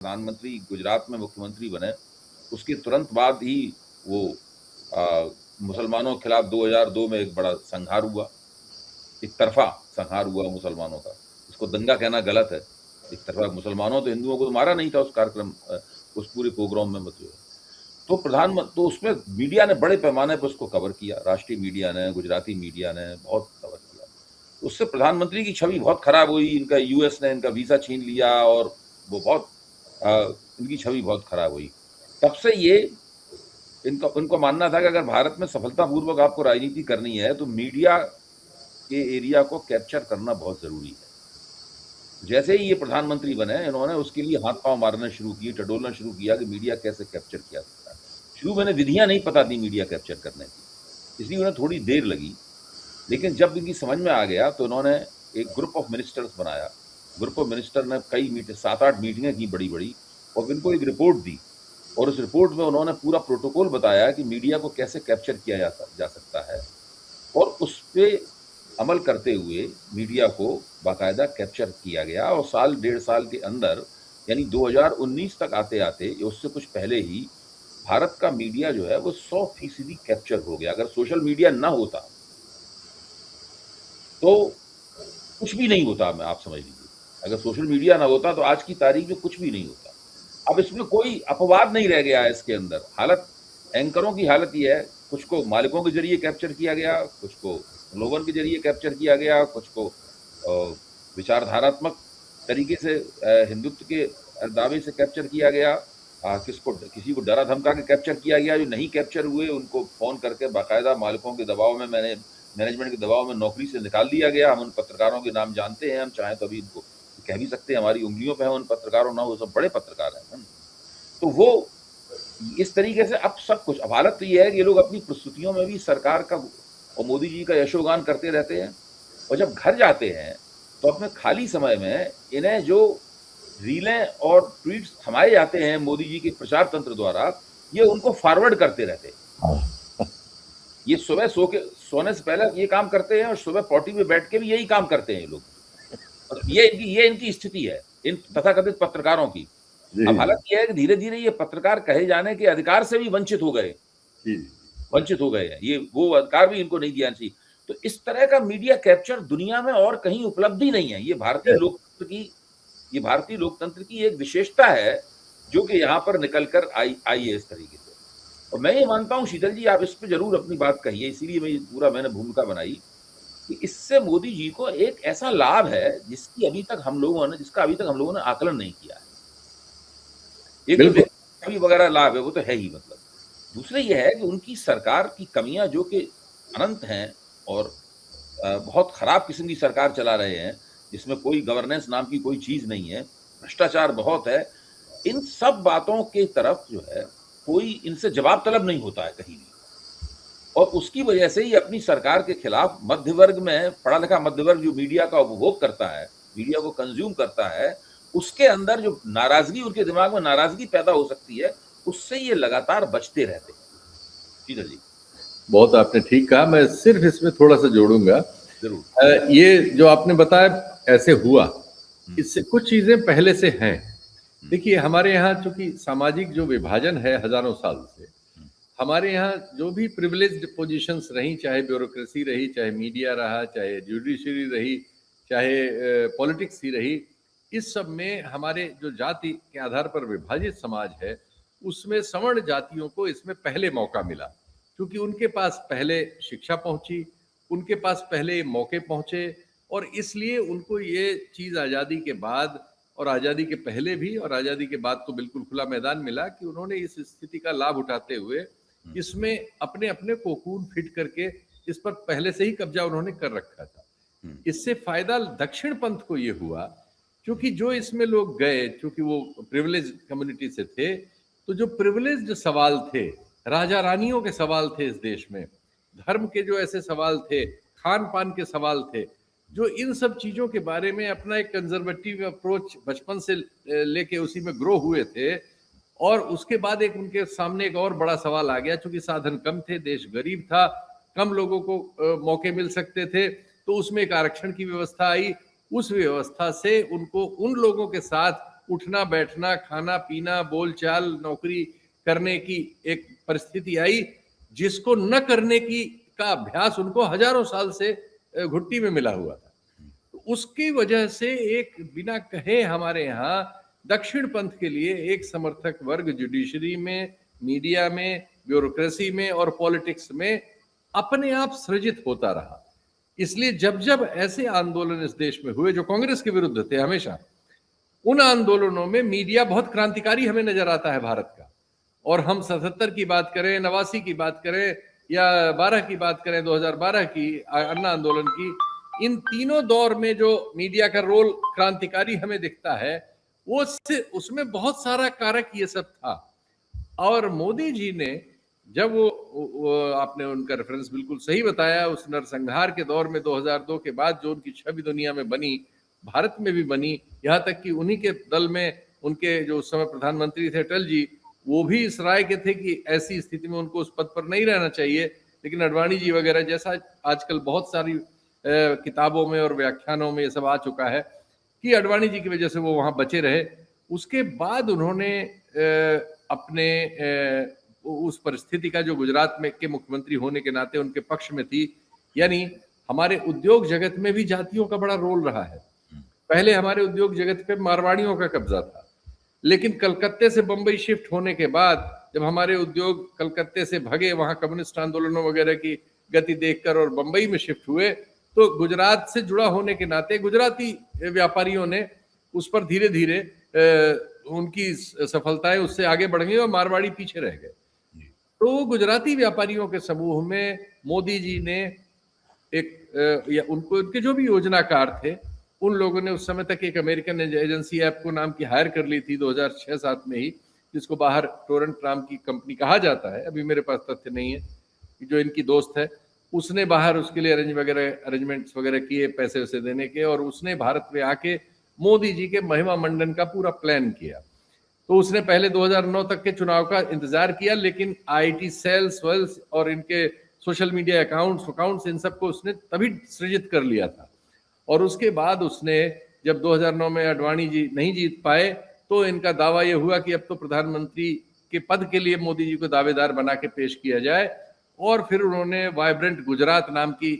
प्रधानमंत्री गुजरात में मुख्यमंत्री बने, उसके तुरंत बाद ही वो मुसलमानों के खिलाफ 2002 में एक बड़ा संहार हुआ, एक तरफा संहार हुआ मुसलमानों का। इसको दंगा कहना गलत है। एक तरफा मुसलमानों तो हिंदुओं को तो मारा नहीं था उस कार्यक्रम उस पूरे प्रोग्राम में मतलब। तो उसमें मीडिया ने बड़े पैमाने पर उसको कवर किया, राष्ट्रीय मीडिया ने, गुजराती मीडिया ने बहुत कवर किया। उससे प्रधानमंत्री की छवि बहुत खराब हुई। इनका यूएस ने इनका वीजा छीन लिया और वो बहुत इनकी छवि बहुत खराब हुई। तब से ये इनको मानना था कि अगर भारत में सफलतापूर्वक आपको राजनीति करनी है तो मीडिया के एरिया को कैप्चर करना बहुत जरूरी है। जैसे ही ये प्रधानमंत्री बने, इन्होंने उसके लिए हाथ पांव मारना शुरू किए, टटोलना शुरू किया कि मीडिया कैसे कैप्चर किया सकता है। शुरू में विधियां नहीं पता थी मीडिया कैप्चर करने की, इसलिए उन्हें थोड़ी देर लगी। लेकिन जब इनकी समझ में आ गया तो इन्होंने एक ग्रुप ऑफ मिनिस्टर्स बनाया। ग्रुप ऑफ मिनिस्टर ने कई 7-8 मीटिंगें की बड़ी बड़ी, और इनको एक रिपोर्ट दी। और उस रिपोर्ट में उन्होंने पूरा प्रोटोकॉल बताया कि मीडिया को कैसे कैप्चर किया जा सकता है, और उस पर अमल करते हुए मीडिया को बाकायदा कैप्चर किया गया। और साल 1.5 साल के अंदर, यानी 2019 तक आते आते, उससे कुछ पहले ही भारत का मीडिया जो है वो 100% कैप्चर हो गया। अगर सोशल मीडिया ना होता तो कुछ भी नहीं होता। आप समझ लीजिए, अगर सोशल मीडिया ना होता तो आज की तारीख में कुछ भी नहीं होता। अब इसमें कोई अपवाद नहीं रह गया है। इसके अंदर हालत, एंकरों की हालत ये है, कुछ को मालिकों के जरिए कैप्चर किया गया, कुछ को लोगों के जरिए कैप्चर किया गया, कुछ को विचारधारात्मक तरीके से हिंदुत्व के दावे से कैप्चर किया गया, किसी को डरा धमका के कैप्चर किया गया। जो नहीं कैप्चर हुए उनको फोन करके बाकायदा मालिकों के दबाव में, मैनेजमेंट के दबाव में नौकरी से निकाल दिया गया। हम उन पत्रकारों के नाम जानते हैं, हम चाहें तो अभी इनको कह भी सकते हैं, हमारी उंगलियों पे है उन पत्रकारों ना, वो सब बड़े पत्रकार हैं। तो वो इस तरीके से अब सब कुछ, अब हालत तो ये है कि ये लोग अपनी प्रस्तुतियों में भी सरकार का और मोदी जी का यशोगान करते रहते हैं, और जब घर जाते हैं तो अपने खाली समय में इन्हें जो रीलें और ट्वीट्स थमाए जाते हैं मोदी जी के प्रचार तंत्र द्वारा, ये उनको फॉरवर्ड करते रहते हैं। ये सुबह सोने से पहले ये काम करते हैं, और सुबह पॉटी में बैठ के भी यही काम करते हैं ये लोग। ये इनकी स्थिति है इन तथाकथित पत्रकारों की। अब हालत यह है कि धीरे धीरे ये पत्रकार कहे जाने के अधिकार से भी वंचित हो गए हैं। ये वो अधिकार भी इनको नहीं दिया चाहिए। तो इस तरह का मीडिया कैप्चर दुनिया में और कहीं उपलब्धि नहीं है। ये भारतीय लोकतंत्र की एक विशेषता है, जो कि यहाँ पर निकल कर आई है इस तरीके से। और मैं ये मानता हूँ, शीतल जी, आप इस पे जरूर अपनी बात कहिए, इसीलिए मैंने भूमिका बनाई कि इससे मोदी जी को एक ऐसा लाभ है जिसका अभी तक हम लोगों ने आकलन नहीं किया है। एक तो वगैरह लाभ है, वो तो है ही। मतलब दूसरे ये है कि उनकी सरकार की कमियां जो कि अनंत हैं, और बहुत खराब किस्म की सरकार चला रहे हैं, जिसमें कोई गवर्नेंस नाम की कोई चीज नहीं है, भ्रष्टाचार बहुत है। इन सब बातों की तरफ जो है कोई इनसे जवाब तलब नहीं होता है कहीं भी, और उसकी वजह से ही अपनी सरकार के खिलाफ मध्य वर्ग में, पढ़ा लिखा मध्य वर्ग जो मीडिया का उपभोग करता है, मीडिया को कंज्यूम करता है, उसके अंदर जो नाराजगी, उनके दिमाग में नाराजगी पैदा हो सकती है, उससे ये लगातार बचते रहते हैं। ठीक है जी, बहुत आपने ठीक कहा। मैं सिर्फ इसमें थोड़ा सा जोड़ूंगा। जरूर। ये जो आपने बताया ऐसे हुआ, इससे कुछ चीजें पहले से हैं। देखिए, हमारे यहाँ चूंकि सामाजिक जो विभाजन है हजारों साल से, हमारे यहाँ जो भी प्रिविलेज्ड पोजीशंस रही, चाहे ब्यूरोक्रेसी रही, चाहे मीडिया रहा, चाहे जुडिशरी रही, चाहे पॉलिटिक्स ही रही, इस सब में हमारे जो जाति के आधार पर विभाजित समाज है, उसमें सवर्ण जातियों को इसमें पहले मौका मिला, क्योंकि उनके पास पहले शिक्षा पहुंची, उनके पास पहले मौके पहुंचे, और इसलिए उनको ये चीज़ आज़ादी के बाद और आज़ादी के पहले भी और आज़ादी के बाद तो बिल्कुल खुला मैदान मिला कि उन्होंने इस स्थिति का लाभ उठाते हुए इसमें अपने अपने कोकून फिट करके इस पर पहले से ही कब्जा उन्होंने कर रखा था। इससे फायदा दक्षिण पंथ को ये हुआ, क्योंकि जो इसमें लोग गए, क्योंकि वो प्रिविलेज कम्युनिटी से थे, तो जो प्रिविलेज्ड सवाल थे, राजा रानियों के सवाल थे इस देश में, धर्म के जो ऐसे सवाल थे, खान पान के सवाल थे, जो इन सब चीजों के बारे में अपना एक कंजर्वेटिव अप्रोच बचपन से लेके उसी में ग्रो हुए थे, और उसके बाद एक उनके सामने एक और बड़ा सवाल आ गया, क्योंकि साधन कम थे, देश गरीब था, कम लोगों को मौके मिल सकते थे, तो उसमें एक आरक्षण की व्यवस्था आई। उस व्यवस्था से उनको उन लोगों के साथ उठना बैठना, खाना पीना, बोलचाल, नौकरी करने की एक परिस्थिति आई जिसको न करने की का अभ्यास उनको हजारों साल से घुट्टी में मिला हुआ था। तो उसकी वजह से एक बिना कहे हमारे यहाँ दक्षिण पंथ के लिए एक समर्थक वर्ग जुडिशरी में, मीडिया में, ब्यूरोक्रेसी में और पॉलिटिक्स में अपने आप सृजित होता रहा। इसलिए जब जब ऐसे आंदोलन इस देश में हुए जो कांग्रेस के विरुद्ध थे हमेशा, उन आंदोलनों में मीडिया बहुत क्रांतिकारी हमें नजर आता है भारत का। और हम 77 की बात करें, 89 की बात करें या 12 की बात करें, 2012 की अन्ना आंदोलन की, इन तीनों दौर में जो मीडिया का रोल क्रांतिकारी हमें दिखता है, वो उसमें बहुत सारा कारक ये सब था। और मोदी जी ने जब वो आपने उनका रेफरेंस बिल्कुल सही बताया, उस नरसंहार के दौर में 2002 के बाद जो उनकी छवि दुनिया में बनी, भारत में भी बनी, यहाँ तक कि उन्हीं के दल में उनके जो उस समय प्रधानमंत्री थे अटल जी, वो भी इस राय के थे कि ऐसी स्थिति में उनको उस पद पर नहीं रहना चाहिए। लेकिन अडवाणी जी वगैरह जैसा आजकल बहुत सारी किताबों में और व्याख्यानों में ये सब आ चुका है कि अडवाणी जी की वजह से वो वहां बचे रहे। उसके बाद उन्होंने अपने उस परिस्थिति का जो गुजरात में के मुख्यमंत्री होने के नाते उनके पक्ष में थी, यानी हमारे उद्योग जगत में भी जातियों का बड़ा रोल रहा है। पहले हमारे उद्योग जगत पे मारवाड़ियों का कब्जा था, लेकिन कलकत्ते से बंबई शिफ्ट होने के बाद जब हमारे उद्योग कलकत्ते से भगे, वहां कम्युनिस्ट आंदोलनों वगैरह की गति देखकर और बंबई में शिफ्ट हुए, तो गुजरात से जुड़ा होने के नाते गुजराती व्यापारियों ने उस पर धीरे धीरे उनकी सफलताएं उससे आगे बढ़ गई और मारवाड़ी पीछे रह गए। तो गुजराती व्यापारियों के समूह में मोदी जी ने एक या उनको उनके जो भी योजनाकार थे, उन लोगों ने उस समय तक एक अमेरिकन एजेंसी ऐपको नाम की हायर कर ली थी 2006-7 में ही, जिसको बाहर टोरेंट नाम की कंपनी कहा जाता है, अभी मेरे पास तथ्य नहीं है, जो इनकी दोस्त है, उसने बाहर उसके लिए अरेंजमेंट्स वगैरह किए पैसे वैसे देने के, और उसने भारत में आके मोदी जी के महिमा मंडन का पूरा प्लान किया। तो उसने पहले 2009 तक के चुनाव का इंतजार किया, लेकिन आईटी सेल्स वेल्स और इनके सोशल मीडिया अकाउंट्स इन सबको उसने तभी सृजित कर लिया था। और उसके बाद उसने जब 2009 में अडवाणी जी नहीं जीत पाए, तो इनका दावा यह हुआ कि अब तो प्रधानमंत्री के पद के लिए मोदी जी को दावेदार बना के पेश किया जाए। और फिर उन्होंने वाइब्रेंट गुजरात नाम की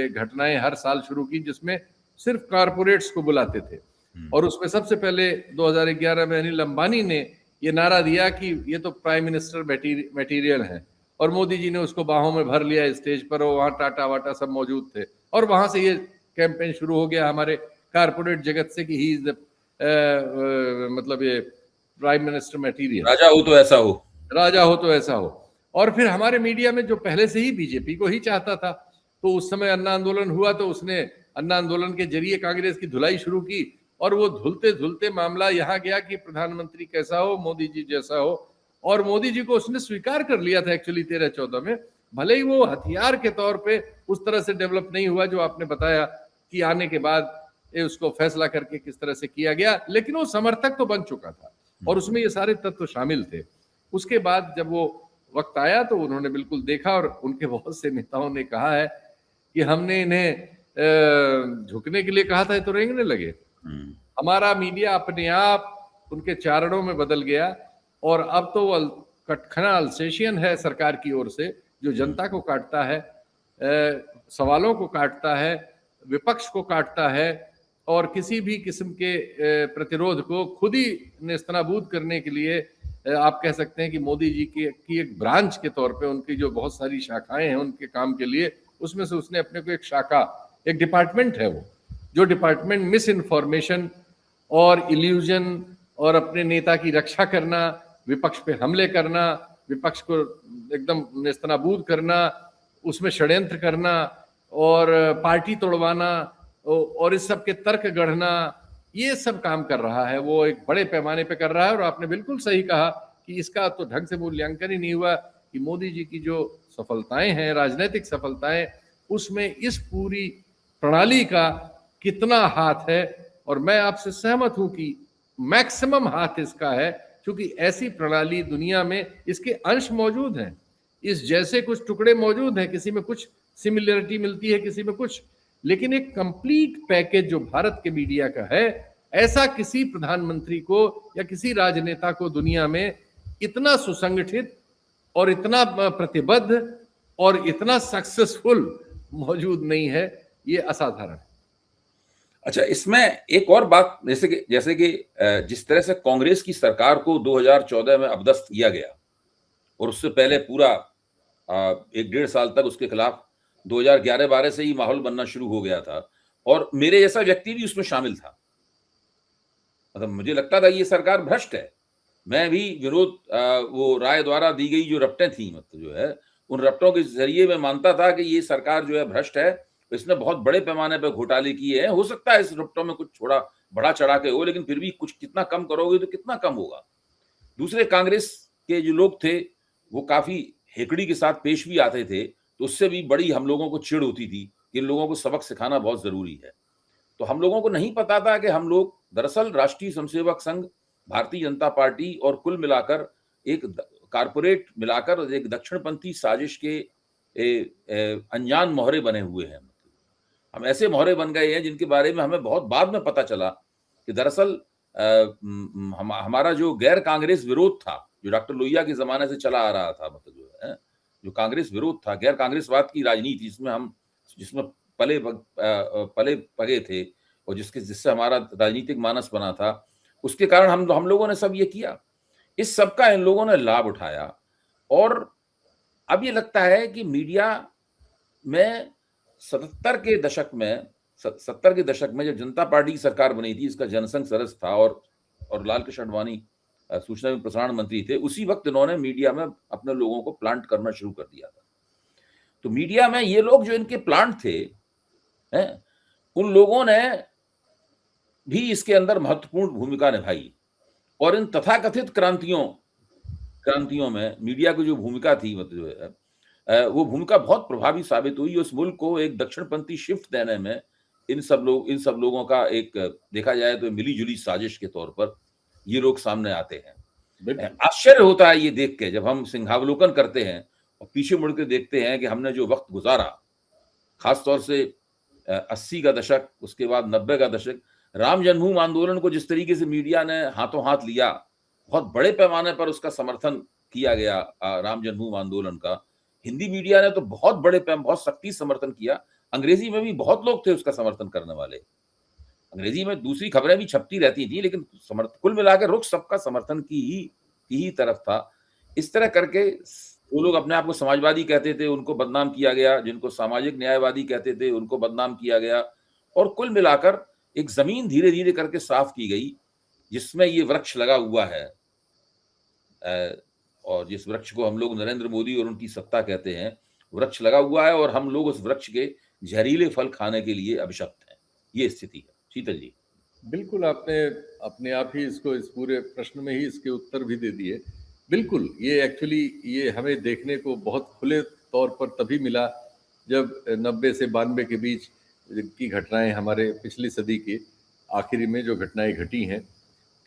घटनाएं हर साल शुरू की, जिसमें सिर्फ कारपोरेट्स को बुलाते थे। और उसमें सबसे पहले 2011 में अनिल अंबानी ने ये नारा दिया कि ये तो प्राइम मिनिस्टर मटेरियल है, और मोदी जी ने उसको बाहों में भर लिया स्टेज पर, और वहां टाटा वाटा सब मौजूद थे, और वहां से ये कैंपेन शुरू हो गया हमारे कारपोरेट जगत से कि ही इज द मतलब ये प्राइम मिनिस्टर मटेरियल, राजा हो तो ऐसा हो, राजा हो तो ऐसा हो। और फिर हमारे मीडिया में जो पहले से ही बीजेपी को ही चाहता था, तो उस समय अन्ना आंदोलन हुआ, तो उसने अन्ना आंदोलन के जरिए कांग्रेस की धुलाई शुरू की, और वो धुलते धुलते मामला यहाँ गया कि प्रधानमंत्री कैसा हो, मोदी जी जैसा हो। और मोदी जी को उसने स्वीकार कर लिया था एक्चुअली 13-14 में, भले ही वो हथियार के तौर पे उस तरह से डेवलप नहीं हुआ जो आपने बताया कि आने के बाद उसको फैसला करके किस तरह से किया गया, लेकिन वो समर्थक तो बन चुका था और उसमें ये सारे तत्व शामिल थे। उसके बाद जब वो वक्त आया तो उन्होंने बिल्कुल देखा, और उनके बहुत से नेताओं ने कहा है कि हमने इन्हें झुकने के लिए कहा था, तो रेंगने लगे। हमारा मीडिया अपने आप उनके चारणों में बदल गया, और अब तो वो कटखना अल्सेशियन है सरकार की ओर से, जो जनता को काटता है, सवालों को काटता है, विपक्ष को काटता है, और किसी भी किस्म के प्रतिरोध को खुद ही नेस्तनाबूद करने के लिए आप कह सकते हैं कि मोदी जी की एक ब्रांच के तौर पे उनकी जो बहुत सारी शाखाएं हैं उनके काम के लिए, उसमें से उसने अपने को एक शाखा, एक डिपार्टमेंट है वो, जो डिपार्टमेंट मिस इन्फॉर्मेशन और इल्यूजन और अपने नेता की रक्षा करना, विपक्ष पे हमले करना, विपक्ष को एकदम नेस्तनाबूद करना, उसमें षड्यंत्र करना और पार्टी तोड़वाना और इस सब के तर्क गढ़ना, ये सब काम कर रहा है, वो एक बड़े पैमाने पे कर रहा है। और आपने बिल्कुल सही कहा कि इसका तो ढंग से मूल्यांकन ही नहीं हुआ कि मोदी जी की जो सफलताएं हैं, राजनीतिक सफलताएं, उसमें इस पूरी प्रणाली का कितना हाथ है। और मैं आपसे सहमत हूं कि मैक्सिमम हाथ इसका है, क्योंकि ऐसी प्रणाली दुनिया में इसके अंश मौजूद हैं, इस जैसे कुछ टुकड़े मौजूद हैं, किसी में कुछ सिमिलरिटी मिलती है, किसी में कुछ, लेकिन एक कंप्लीट पैकेज जो भारत के मीडिया का है, ऐसा किसी प्रधानमंत्री को या किसी राजनेता को दुनिया में इतना सुसंगठित और इतना प्रतिबद्ध और इतना सक्सेसफुल मौजूद नहीं है। ये असाधारण है। अच्छा, इसमें एक और बात, जैसे कि जिस तरह से कांग्रेस की सरकार को 2014 में अपदस्थ किया गया और उससे पहले पूरा 1-1.5 साल तक उसके खिलाफ 2011-12 से ही माहौल बनना शुरू हो गया था और मेरे जैसा व्यक्ति भी उसमें शामिल था। मतलब मुझे लगता था ये सरकार भ्रष्ट है। मैं भी विरोध वो राय द्वारा दी गई जो रपटें थी, मतलब जो है उन रपटों के जरिए मैं मानता था कि ये सरकार जो है भ्रष्ट है, इसने बहुत बड़े पैमाने पर घोटाले किए हैं। हो सकता है इस रपटों में कुछ थोड़ा बढ़ा चढ़ा के हो, लेकिन फिर भी कुछ कितना कम करोगे तो कितना कम होगा। दूसरे कांग्रेस के जो लोग थे वो काफी हेकड़ी के साथ पेश भी आते थे, तो उससे भी बड़ी हम लोगों को चिढ़ होती थी कि इन लोगों को सबक सिखाना बहुत जरूरी है। तो हम लोगों को नहीं पता था कि हम लोग दरअसल राष्ट्रीय स्वयंसेवक संघ, भारतीय जनता पार्टी और कुल मिलाकर एक कारपोरेट मिलाकर एक दक्षिणपंथी साजिश के अनजान मोहरे बने हुए हैं। हम ऐसे मोहरे बन गए हैं जिनके बारे में हमें बहुत बाद में पता चला कि दरअसल हमारा जो गैर कांग्रेस विरोध था, जो डॉक्टर लोहिया के जमाने से चला आ रहा था, मतलब जो है जो कांग्रेस विरोध था, गैर कांग्रेसवाद की राजनीति जिसमें पले पगे थे और जिससे हमारा राजनीतिक मानस बना था, उसके कारण हम लोगों ने सब ये किया। इस सब का इन लोगों ने लाभ उठाया और अब ये लगता है कि मीडिया में 70 के दशक में जब जनता पार्टी की सरकार बनी थी, इसका जनसंघ सदस्य था और लाल कृष्ण आडवाणी सूचना एवं प्रसारण मंत्री थे, उसी वक्त इन्होंने मीडिया में अपने लोगों को प्लांट करना शुरू कर दिया था। तो मीडिया में ये लोग जो इनके प्लांट थे हैं, उन लोगों ने भी इसके अंदर महत्वपूर्ण भूमिका निभाई और इन तथाकथित क्रांतियों में मीडिया की जो भूमिका थी, मतलब जो है वो भूमिका बहुत प्रभावी साबित हुई। उस मुल्क को एक दक्षिणपंथी शिफ्ट देने में इन सब लोगों का एक देखा जाए तो मिली जुली साजिश के तौर पर ये लोग सामने आते हैं। आश्चर्य होता है ये देख के, जब हम सिंहावलोकन करते हैं और पीछे मुड़ के देखते हैं कि हमने जो वक्त गुजारा, खासतौर से 80 का दशक, उसके बाद 90 का दशक, राम जन्मभूमि आंदोलन को जिस तरीके से मीडिया ने हाथों हाथ लिया, बहुत बड़े पैमाने पर उसका समर्थन किया गया राम जन्मभूमि आंदोलन का। हिंदी मीडिया ने तो बहुत सख्ती समर्थन किया। अंग्रेजी में भी बहुत लोग थे उसका समर्थन करने वाले। अंग्रेजी में दूसरी खबरें भी छपती रहती थी, लेकिन कुल मिलाकर रुख सबका समर्थन की ही तरफ था। इस तरह करके वो लोग अपने आप को समाजवादी कहते थे, उनको बदनाम किया गया। जिनको सामाजिक न्यायवादी कहते थे, उनको बदनाम किया गया और कुल मिलाकर एक जमीन धीरे धीरे करके साफ की गई, जिसमें ये वृक्ष लगा हुआ है और जिस वृक्ष को हम लोग नरेंद्र मोदी और उनकी सत्ता कहते हैं, वृक्ष लगा हुआ है और हम लोग उस वृक्ष के जहरीले फल खाने के लिए अभिशप्त हैं। ये स्थिति है। शीतल जी। बिल्कुल, आपने अपने आप ही इस पूरे प्रश्न में ही इसके उत्तर भी दे दिए। बिल्कुल, ये एक्चुअली ये हमें देखने को बहुत खुले तौर पर तभी मिला जब 90 से 92 के बीच की घटनाएं, हमारे पिछली सदी के आखिरी में जो घटनाएं घटी हैं,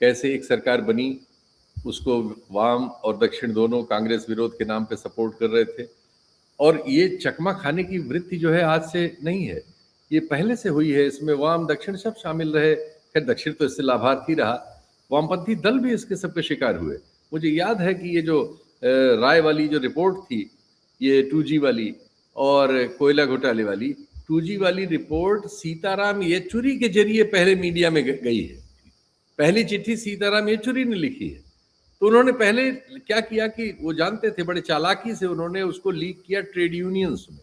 कैसे एक सरकार बनी, उसको वाम और दक्षिण दोनों कांग्रेस विरोध के नाम पे सपोर्ट कर रहे थे। और ये चकमा खाने की वृत्ति जो है आज से नहीं है, ये पहले से हुई है। इसमें वाम दक्षिण सब शामिल रहे। खैर, दक्षिण तो इससे लाभार्थी रहा, वामपंथी दल भी इसके सबके शिकार हुए। मुझे याद है कि ये जो राय वाली जो रिपोर्ट थी, ये 2G वाली और कोयला घोटाले वाली, 2G वाली रिपोर्ट सीताराम येचुरी के जरिए पहले मीडिया में गई है। पहली चिट्ठी सीताराम येचुरी ने लिखी है। तो उन्होंने पहले क्या किया कि वो जानते थे, बड़े चालाकी से उन्होंने उसको लीक किया ट्रेड यूनियंस में।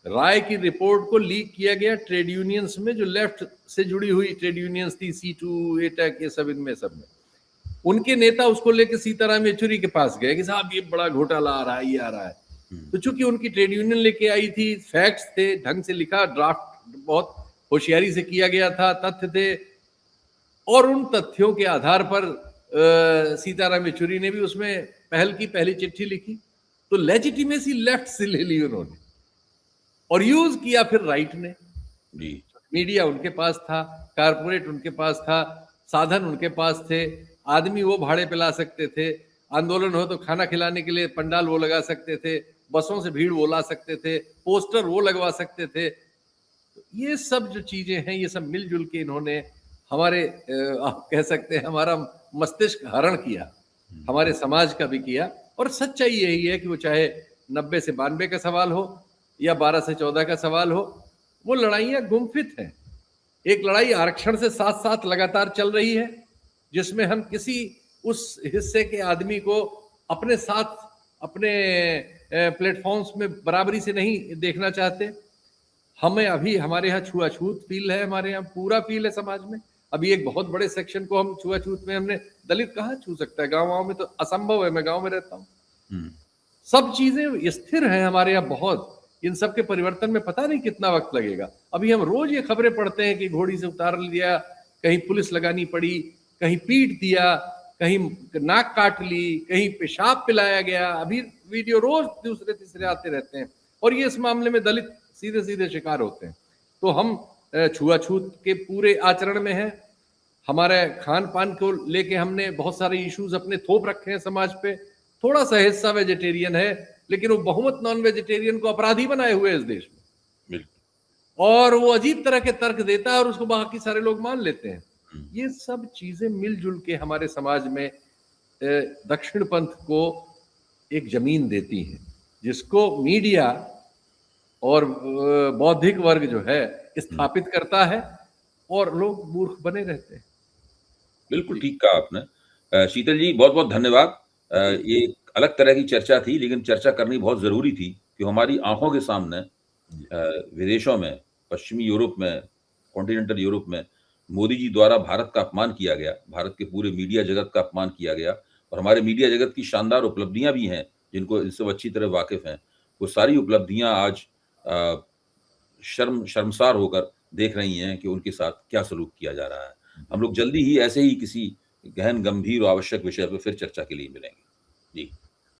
राय की रिपोर्ट को लीक किया गया ट्रेड यूनियंस में, जो लेफ्ट से जुड़ी हुई ट्रेड यूनियंस थी, C2, एटैक, ये सब, इनमें सब में उनके नेता उसको लेके सीताराम येचुरी के पास गए कि साहब ये बड़ा घोटाला आ रहा है, ये आ रहा है। तो चूंकि उनकी ट्रेड यूनियन लेके आई थी, फैक्ट्स थे, ढंग से लिखा, ड्राफ्ट बहुत होशियारी से किया गया था, तथ्य थे, और उन तथ्यों के आधार पर सीताराम येचुरी ने भी उसमें पहली चिट्ठी लिखी। तो लेजिटिमेसी लेफ्ट से ले ली उन्होंने और यूज किया फिर राइट ने। जी। मीडिया उनके पास था, कारपोरेट उनके पास था, साधन उनके पास थे, आदमी वो भाड़े पे ला सकते थे, आंदोलन हो तो खाना खिलाने के लिए पंडाल वो लगा सकते थे, बसों से भीड़ वो ला सकते थे, पोस्टर वो लगवा सकते थे। ये सब जो चीजें हैं, ये सब मिलजुल के इन्होंने हमारे आप कह सकते हैं हमारा मस्तिष्क हरण किया, हमारे समाज का भी किया। और सच्चाई यही है कि वो चाहे 90 से 92 का सवाल हो या 12 से 14 का सवाल हो, वो लड़ाइयाँ गुम्फित हैं। एक लड़ाई आरक्षण से साथ-साथ लगातार चल रही है, जिसमें हम किसी उस हिस्से के आदमी को अपने साथ अपने प्लेटफ़ॉर्म्स में बराबरी से नहीं देखना चाहते। हमें अभी हमारे यहाँ छुआछूत फ़ील है, हमारे यहाँ पूरा फ़ील है समाज में। अभी एक बहुत बड़े सेक्शन को हम छुआछूत में हमने दलित कहाँ छू सकता है? गाँव-वाँव में तो असंभव है, मैं गाँव में रहता हूँ। सब चीज़ें स्थिर हैं हमारे यहाँ बहुत। इन सब के परिवर्तन में पता नहीं कितना वक़्त लगेगा। अभी हम रोज़ ये खबरें पढ़ते हैं कि घोड़ी से उतार लिया, कहीं पुलिस लगानी पड़ी, कहीं पीट दिया, कहीं नाक काट ली, कहीं पेशाब पिलाया गया। अभी वीडियो रोज़ दूसरे-तीसरे आते रहते हैं और ये इस मामले में दलित सीधे-सीधे शिकार होते हैं। तो हम छुआछूत के पूरे आचरण में हैं। हमारे खान-पान को लेके हमने बहुत सारे इश्यूज़ अपने थोप रखे हैं समाज पे। थोड़ा-सा हिस्सा वेजिटेरियन है, लेकिन वो बहुमत नॉन वेजिटेरियन को अपराधी बनाए हुए है इस देश में। और वो अजीब तरह के तर्क देता है और उसको बाकी सारे लोग मान लेते हैं। ये सब चीज़ें मिल-जुल के हमारे समाज में दक्षिण पंथ को एक ज़मीन देती हैं, जिसको मीडिया और बौद्धिक वर्ग जो है स्थापित करता है और लोग मूर्ख बने रहते हैं। बिल्कुल ठीक कहा आपने। शीतल जी बहुत-बहुत धन्यवाद। ये एक अलग तरह की चर्चा थी, लेकिन चर्चा करनी बहुत ज़रूरी थी कि हमारी आँखों के सामने विदेशों में, पश्चिमी यूरोप में, कॉन्टिनेंटल यूरोप में मोदी जी द्वारा भारत का अपमान किया गया, भारत के पूरे मीडिया जगत का अपमान किया गया और हमारे मीडिया जगत की शानदार उपलब्धियाँ भी हैं, जिनसे वो अच्छी तरह वाकिफ़ हैं। वो सारी उपलब्धियाँ आज शर्मसार होकर देख रही हैं कि उनके साथ क्या सलूक किया जा रहा है। हम लोग जल्दी ही ऐसे ही किसी गहन, गंभीर और आवश्यक विषय पे फिर चर्चा के लिए मिलेंगे। जी।